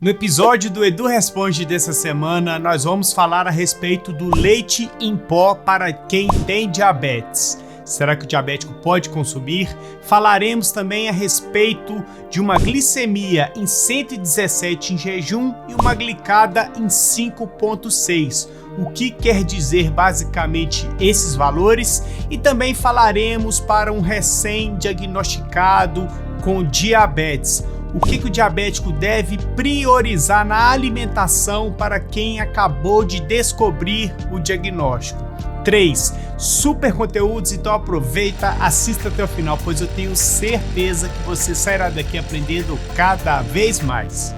No episódio do Edu Responde dessa semana, nós vamos falar a respeito do leite em pó para quem tem diabetes. Será que o diabético pode consumir? Falaremos também a respeito de uma glicemia em 117 em jejum e uma glicada em 5,6. O que quer dizer basicamente esses valores? E também falaremos para um recém-diagnosticado com diabetes. O que o diabético deve priorizar na alimentação para quem acabou de descobrir o diagnóstico. 3. Super conteúdos, então aproveita, assista até o final, pois eu tenho certeza que você sairá daqui aprendendo cada vez mais.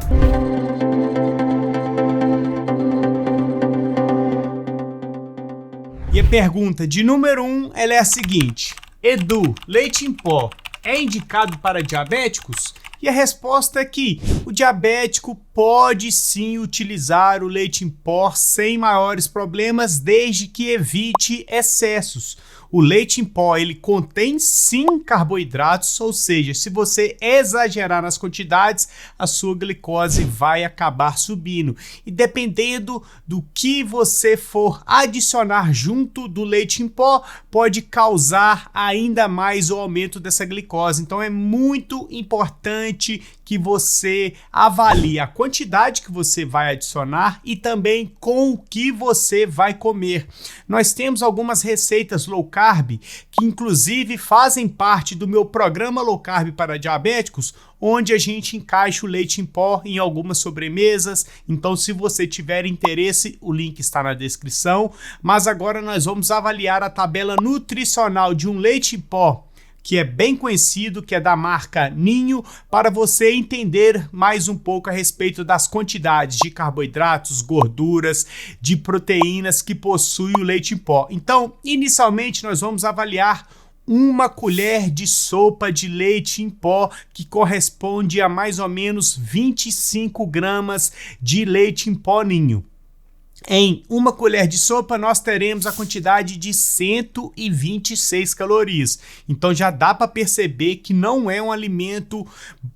E a pergunta de número 1, ela é a seguinte: Edu, leite em pó é indicado para diabéticos? E a resposta é que o diabético pode sim utilizar o leite em pó sem maiores problemas, desde que evite excessos. O leite em pó, ele contém sim carboidratos, ou seja, se você exagerar nas quantidades, a sua glicose vai acabar subindo. E dependendo do que você for adicionar junto do leite em pó, pode causar ainda mais o aumento dessa glicose. Então é muito importante que você avalie a quantidade que você vai adicionar e também com o que você vai comer. Nós temos algumas receitas low carb que inclusive fazem parte do meu programa low carb para diabéticos, onde a gente encaixa o leite em pó em algumas sobremesas. Então, se você tiver interesse, o link está na descrição. Mas agora nós vamos avaliar a tabela nutricional de um leite em pó que é bem conhecido, que é da marca Ninho, para você entender mais um pouco a respeito das quantidades de carboidratos, gorduras, de proteínas que possui o leite em pó. Então, inicialmente, nós vamos avaliar uma colher de sopa de leite em pó, que corresponde a mais ou menos 25 gramas de leite em pó Ninho. Em uma colher de sopa, nós teremos a quantidade de 126 calorias. Então já dá para perceber que não é um alimento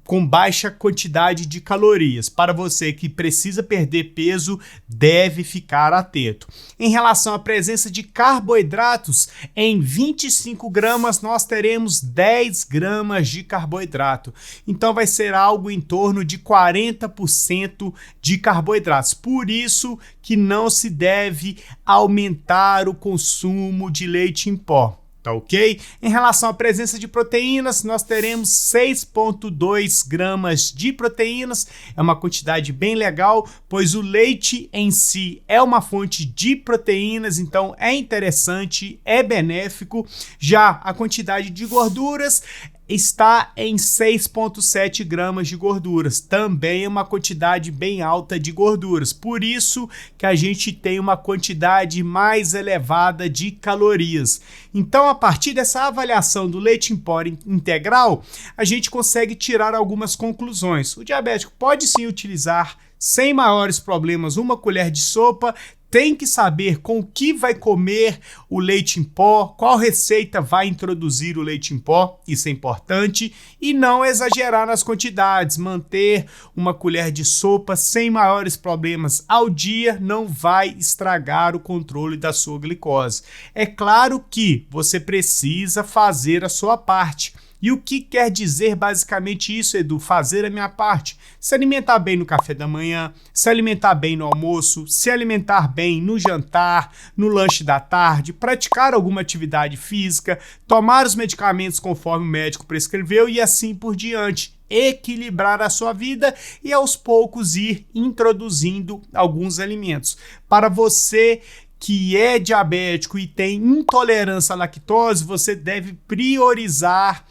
com baixa quantidade de calorias. Para você que precisa perder peso, deve ficar atento. Em relação à presença de carboidratos, em 25 gramas nós teremos 10 gramas de carboidrato. Então vai ser algo em torno de 40% de carboidratos. Por isso que não se deve aumentar o consumo de leite em pó. Tá ok? Em relação à presença de proteínas, nós teremos 6,2 gramas de proteínas. É uma quantidade bem legal, pois o leite em si é uma fonte de proteínas, então é interessante, é benéfico. Já a quantidade de gorduras está em 6,7 gramas de gorduras. Também é uma quantidade bem alta de gorduras. Por isso que a gente tem uma quantidade mais elevada de calorias. Então, a partir dessa avaliação do leite em pó integral, a gente consegue tirar algumas conclusões. O diabético pode sim utilizar sem maiores problemas uma colher de sopa. Tem que saber com o que vai comer o leite em pó, qual receita vai introduzir o leite em pó, isso é importante, e não exagerar nas quantidades. Manter uma colher de sopa sem maiores problemas ao dia não vai estragar o controle da sua glicose. É claro que você precisa fazer a sua parte. E o que quer dizer basicamente isso, Edu? Fazer a minha parte. Se alimentar bem no café da manhã, se alimentar bem no almoço, se alimentar bem no jantar, no lanche da tarde, praticar alguma atividade física, tomar os medicamentos conforme o médico prescreveu e assim por diante. Equilibrar a sua vida e aos poucos ir introduzindo alguns alimentos. Para você que é diabético e tem intolerância à lactose, você deve priorizar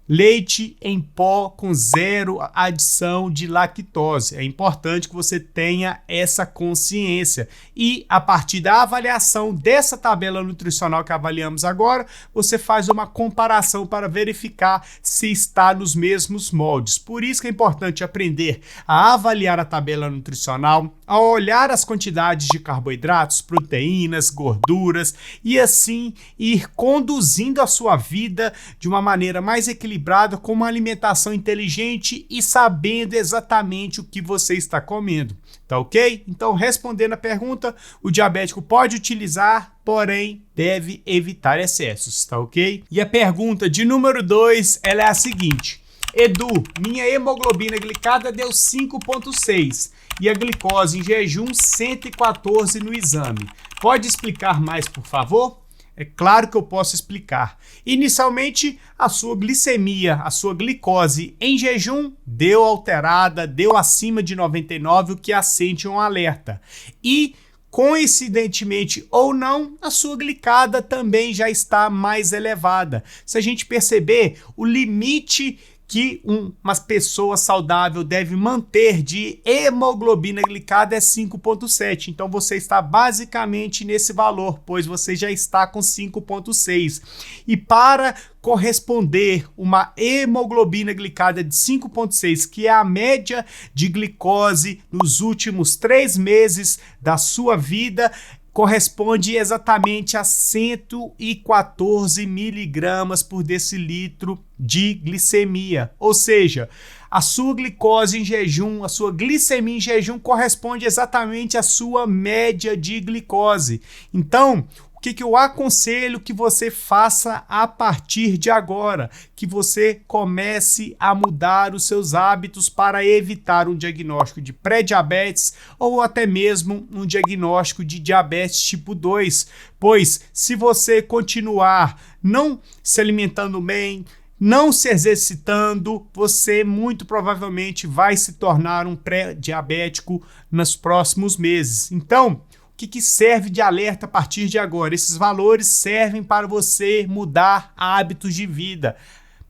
leite em pó com zero adição de lactose. É importante que você tenha essa consciência. E a partir da avaliação dessa tabela nutricional que avaliamos agora, você faz uma comparação para verificar se está nos mesmos moldes. Por isso que é importante aprender a avaliar a tabela nutricional, ao olhar as quantidades de carboidratos, proteínas, gorduras e assim ir conduzindo a sua vida de uma maneira mais equilibrada com uma alimentação inteligente e sabendo exatamente o que você está comendo. Tá ok? Então, respondendo a pergunta, o diabético pode utilizar, porém deve evitar excessos, tá ok? E a pergunta de número 2, ela é a seguinte: Edu, minha hemoglobina glicada deu 5,6 e a glicose em jejum 114 no exame. Pode explicar mais, por favor? É claro que eu posso explicar. Inicialmente, a sua glicemia, a sua glicose em jejum deu alterada, deu acima de 99, o que acende um alerta. E, coincidentemente ou não, a sua glicada também já está mais elevada. Se a gente perceber, o limite que uma pessoa saudável deve manter de hemoglobina glicada é 5,7. Então você está basicamente nesse valor, pois você já está com 5,6. E para corresponder uma hemoglobina glicada de 5,6, que é a média de glicose nos últimos 3 meses da sua vida, corresponde exatamente a 114 miligramas por decilitro de glicemia. Ou seja, a sua glicose em jejum, a sua glicemia em jejum corresponde exatamente à sua média de glicose. Então, o que eu aconselho que você faça a partir de agora? Que você comece a mudar os seus hábitos para evitar um diagnóstico de pré-diabetes ou até mesmo um diagnóstico de diabetes tipo 2. Pois se você continuar não se alimentando bem, não se exercitando, você muito provavelmente vai se tornar um pré-diabético nos próximos meses. Então, o que serve de alerta a partir de agora? Esses valores servem para você mudar hábitos de vida,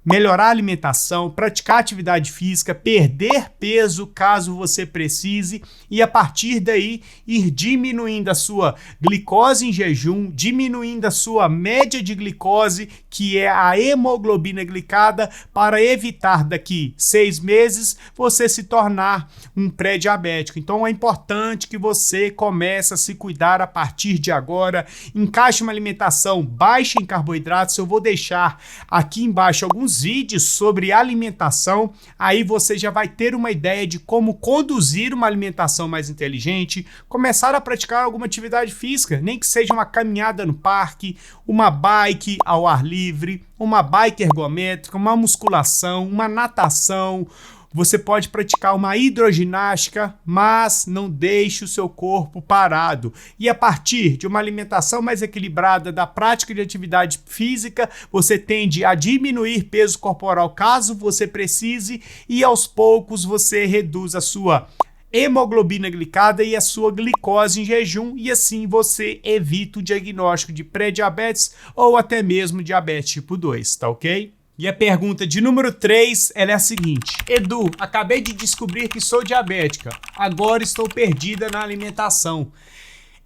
melhorar a alimentação, praticar atividade física, perder peso caso você precise e a partir daí ir diminuindo a sua glicose em jejum, diminuindo a sua média de glicose, que é a hemoglobina glicada, para evitar daqui 6 meses você se tornar um pré-diabético. Então é importante que você comece a se cuidar a partir de agora, encaixe uma alimentação baixa em carboidratos. Eu vou deixar aqui embaixo alguns vídeos sobre alimentação, aí você já vai ter uma ideia de como conduzir uma alimentação mais inteligente, começar a praticar alguma atividade física, nem que seja uma caminhada no parque, uma bike ao ar livre, uma bike ergométrica, uma musculação, uma natação. Você pode praticar uma hidroginástica, mas não deixe o seu corpo parado. E a partir de uma alimentação mais equilibrada, da prática de atividade física, você tende a diminuir peso corporal caso você precise e aos poucos você reduz a sua hemoglobina glicada e a sua glicose em jejum e assim você evita o diagnóstico de pré-diabetes ou até mesmo diabetes tipo 2, tá ok? E a pergunta de número 3, ela é a seguinte: Edu, acabei de descobrir que sou diabética, agora estou perdida na alimentação.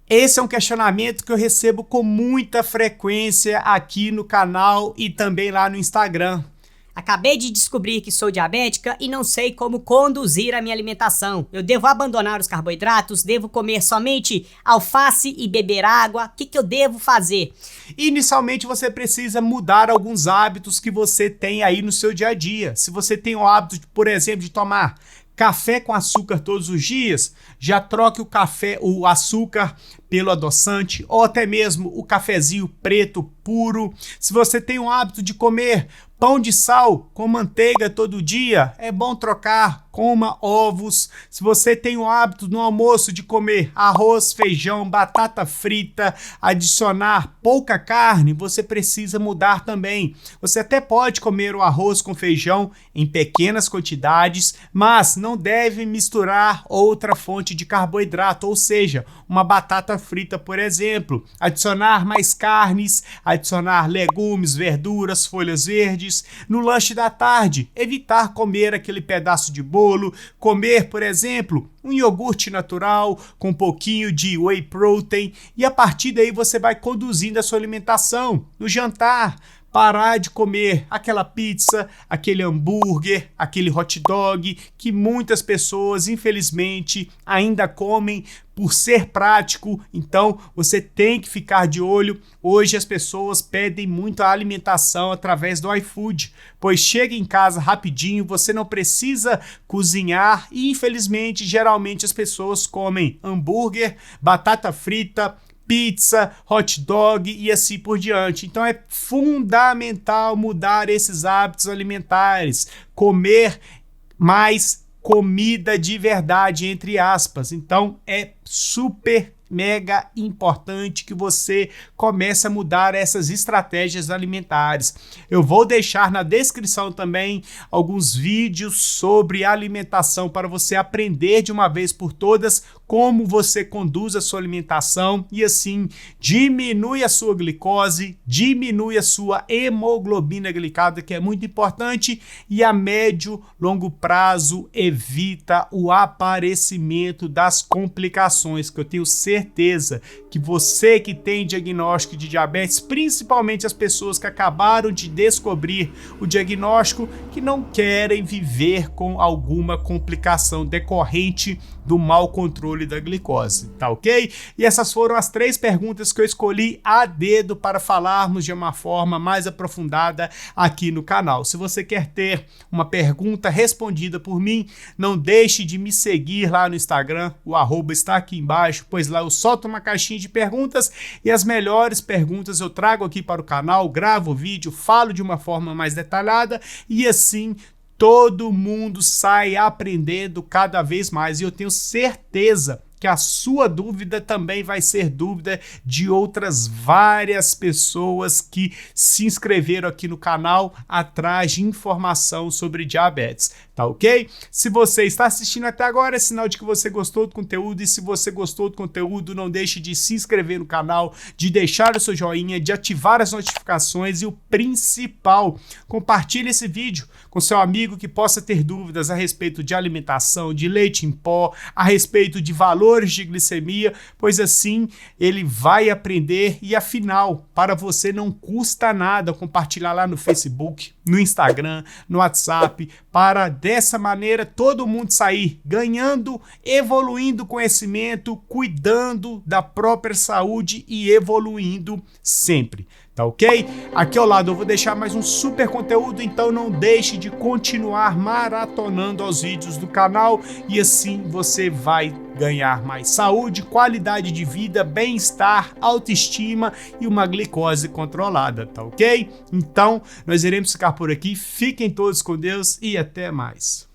Esse é um questionamento que eu recebo com muita frequência aqui no canal e também lá no Instagram. Acabei de descobrir que sou diabética e não sei como conduzir a minha alimentação. Eu devo abandonar os carboidratos? Devo comer somente alface e beber água? O que eu devo fazer? Inicialmente você precisa mudar alguns hábitos que você tem aí no seu dia a dia. Se você tem o hábito, por exemplo, de tomar café com açúcar todos os dias, já troque o açúcar pelo adoçante ou até mesmo o cafezinho preto puro. Se você tem o hábito de comer pão de sal com manteiga todo dia, é bom trocar, coma ovos. Se você tem o hábito no almoço de comer arroz, feijão, batata frita, adicionar pouca carne, você precisa mudar também. Você até pode comer o arroz com feijão em pequenas quantidades, mas não deve misturar outra fonte de carboidrato, ou seja, uma batata frita, por exemplo. Adicionar mais carnes, adicionar legumes, verduras, folhas verdes. No lanche da tarde, evitar comer aquele pedaço de bolo, comer, por exemplo, um iogurte natural com um pouquinho de whey protein e a partir daí você vai conduzindo a sua alimentação. No jantar, parar de comer aquela pizza, aquele hambúrguer, aquele hot dog que muitas pessoas, infelizmente, ainda comem por ser prático. Então você tem que ficar de olho. Hoje as pessoas pedem muito a alimentação através do iFood, pois chega em casa rapidinho, você não precisa cozinhar e infelizmente geralmente as pessoas comem hambúrguer, batata frita, pizza, hot dog e assim por diante. Então é fundamental mudar esses hábitos alimentares, comer mais comida de verdade, entre aspas. Então é super mega importante que você comece a mudar essas estratégias alimentares. Eu vou deixar na descrição também alguns vídeos sobre alimentação para você aprender de uma vez por todas como você conduz a sua alimentação e assim diminui a sua glicose, diminui a sua hemoglobina glicada, que é muito importante, e a médio, longo prazo evita o aparecimento das complicações, que eu tenho certeza que você que tem diagnóstico de diabetes, principalmente as pessoas que acabaram de descobrir o diagnóstico, que não querem viver com alguma complicação decorrente do mau controle da glicose, tá ok? E essas foram as 3 perguntas que eu escolhi a dedo para falarmos de uma forma mais aprofundada aqui no canal. Se você quer ter uma pergunta respondida por mim, não deixe de me seguir lá no Instagram, o @ está aqui embaixo, pois lá eu solto uma caixinha de perguntas e as melhores perguntas eu trago aqui para o canal, gravo o vídeo, falo de uma forma mais detalhada e assim todo mundo sai aprendendo cada vez mais. E eu tenho certeza que a sua dúvida também vai ser dúvida de outras várias pessoas que se inscreveram aqui no canal atrás de informação sobre diabetes, tá ok? Se você está assistindo até agora, é sinal de que você gostou do conteúdo, e se você gostou do conteúdo, não deixe de se inscrever no canal, de deixar o seu joinha, de ativar as notificações e o principal, compartilhe esse vídeo com seu amigo que possa ter dúvidas a respeito de alimentação, de leite em pó, a respeito de valores de glicemia, pois assim ele vai aprender e afinal, para você não custa nada compartilhar lá no Facebook, no Instagram, no WhatsApp, para dessa maneira todo mundo sair ganhando, evoluindo conhecimento, cuidando da própria saúde e evoluindo sempre. Tá ok? Aqui ao lado eu vou deixar mais um super conteúdo, então não deixe de continuar maratonando aos vídeos do canal e assim você vai ganhar mais saúde, qualidade de vida, bem-estar, autoestima e uma glicose controlada, tá ok? Então, nós iremos ficar por aqui, fiquem todos com Deus e até mais.